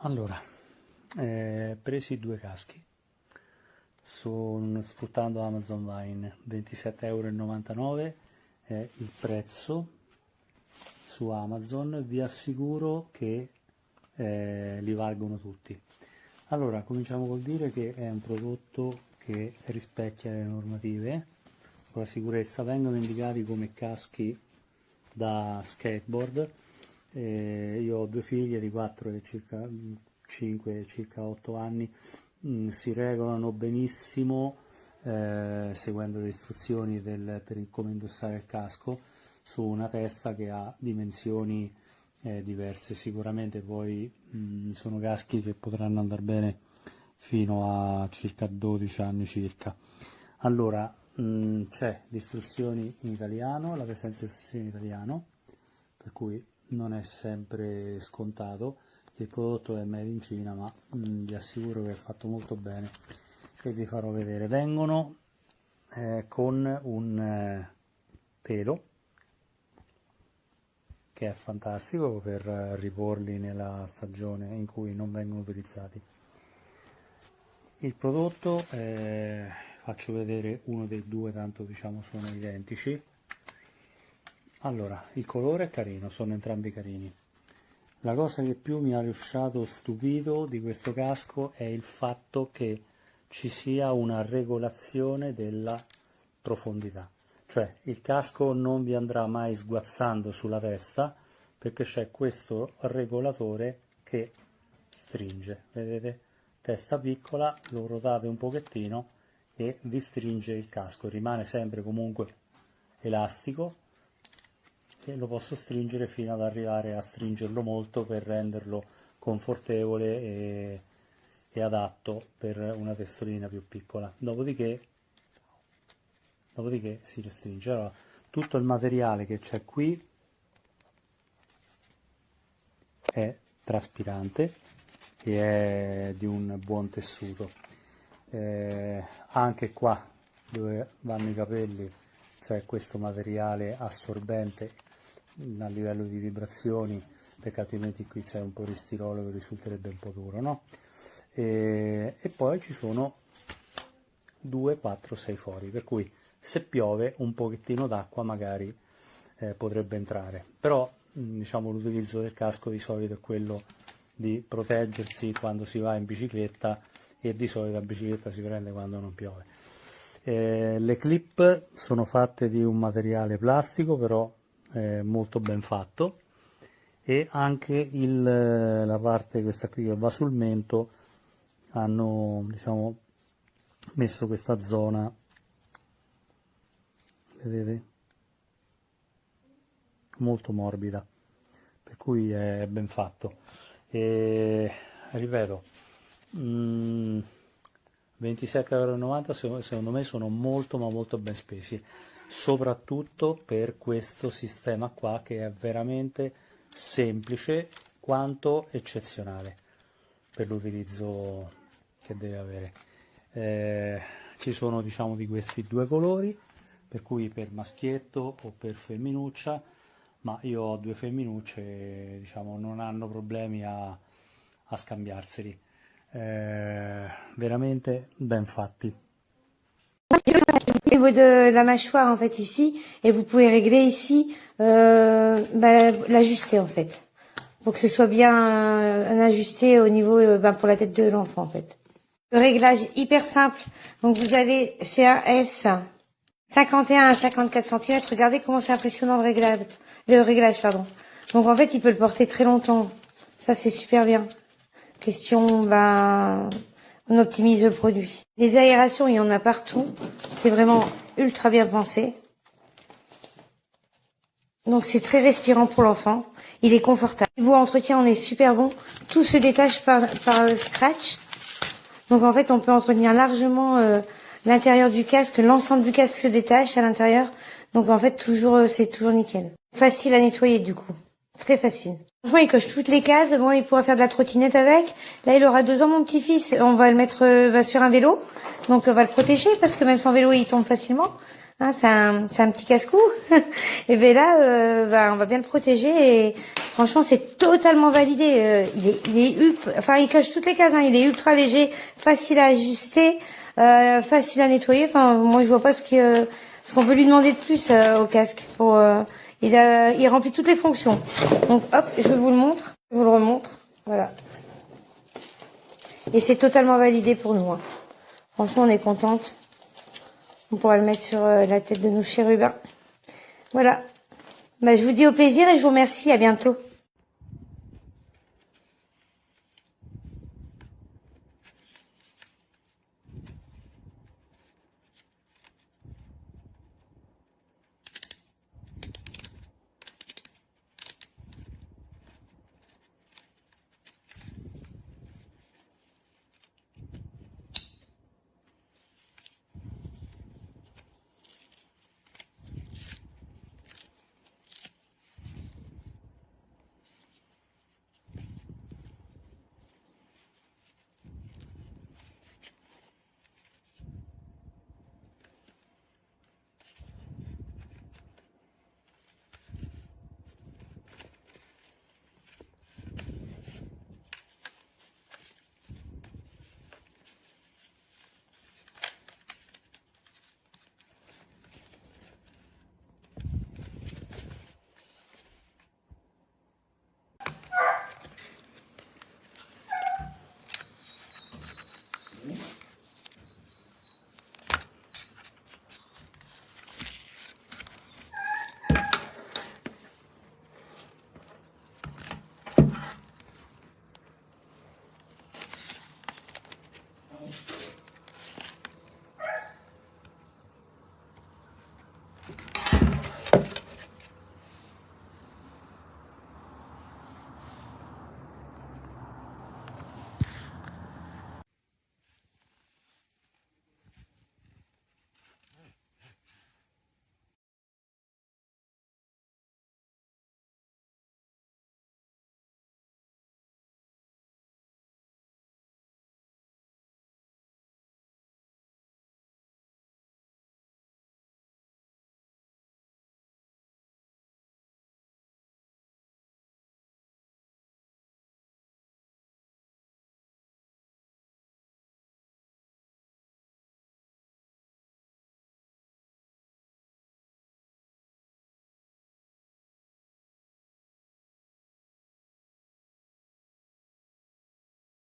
Allora, presi due caschi sfruttando Amazon Line, 27,99 € è il prezzo su Amazon. Vi assicuro che li valgono tutti. Allora, cominciamo col dire che è un prodotto che rispecchia le normative con la sicurezza. Vengono indicati come caschi da skateboard. Io ho due figlie di 4 e circa 5 e circa 8 anni, si regolano benissimo seguendo le istruzioni per come indossare il casco su una testa che ha dimensioni diverse. Sicuramente poi sono caschi che potranno andare bene fino a circa 12 anni circa. Allora, c'è l'istruzione in italiano, la presenza di istruzioni in italiano, per cui non è sempre scontato. Il prodotto è made in Cina, ma vi assicuro che è fatto molto bene e vi farò vedere. Vengono con un pelo che è fantastico per riporli nella stagione in cui non vengono utilizzati. Il prodotto, faccio vedere uno dei due, tanto diciamo sono identici. Allora, il colore è carino, sono entrambi carini. La cosa che più mi ha lasciato stupito di questo casco è il fatto che ci sia una regolazione della profondità. Cioè il casco non vi andrà mai sguazzando sulla testa perché c'è questo regolatore che stringe. Vedete? Testa piccola, lo rotate un pochettino e vi stringe il casco. Rimane sempre comunque elastico e lo posso stringere fino ad arrivare a stringerlo molto per renderlo confortevole e adatto per una testolina più piccola. Dopodiché si restringe. Allora, tutto il materiale che c'è qui è traspirante e è di un buon tessuto. Anche qua dove vanno i capelli c'è questo materiale assorbente a livello di vibrazioni, perché altrimenti qui c'è un polistirolo che risulterebbe un po' duro, no? E poi ci sono 2, 4, 6 fori, per cui se piove un pochettino d'acqua magari potrebbe entrare, però diciamo l'utilizzo del casco di solito è quello di proteggersi quando si va in bicicletta, e di solito la bicicletta si prende quando non piove. Le clip sono fatte di un materiale plastico però molto ben fatto, e anche la parte questa qui che va sul mento hanno diciamo messo questa zona, vedete, molto morbida, per cui è ben fatto. E ripeto, 27,90 € secondo me sono molto ma molto ben spesi, soprattutto per questo sistema qua che è veramente semplice quanto eccezionale per l'utilizzo che deve avere. Ci sono diciamo di questi due colori, per cui per maschietto o per femminuccia, ma io ho due femminucce, diciamo non hanno problemi a scambiarseli. Veramente ben fatti. Au niveau de la mâchoire en fait ici, et vous pouvez régler ici l'ajuster en fait, pour que ce soit bien ajusté au niveau pour la tête de l'enfant en fait. Le réglage hyper simple, donc vous allez, c'est un S 51 à 54 cm, regardez comment c'est impressionnant le réglage pardon. Donc en fait il peut le porter très longtemps, ça c'est super bien. Question, on optimise le produit. Les aérations, il y en a partout. C'est vraiment ultra bien pensé. Donc c'est très respirant pour l'enfant. Il est confortable. Niveau entretien, on est super bon. Tout se détache par scratch. Donc en fait, on peut entretenir largement l'intérieur du casque. L'ensemble du casque se détache à l'intérieur. Donc en fait, c'est toujours nickel. Facile à nettoyer du coup. Très facile. Franchement, il coche toutes les cases. Bon, il pourra faire de la trottinette avec. Là, il aura 2 ans, mon petit-fils. On va le mettre sur un vélo. Donc, on va le protéger parce que même sans vélo, il tombe facilement. Hein, c'est un petit casse-cou. Et ben là, on va bien le protéger. Et franchement, c'est totalement validé. Il coche toutes les cases. Hein. Il est ultra léger, facile à ajuster, facile à nettoyer. Enfin, moi, je vois pas ce qu'on peut lui demander de plus au casque. Il remplit toutes les fonctions. Donc, hop, je vous le montre, je vous le remontre. Voilà. Et c'est totalement validé pour nous. Hein. Franchement, on est contente. On pourra le mettre sur la tête de nos chérubins. Voilà. Bah, je vous dis au plaisir et je vous remercie. À bientôt.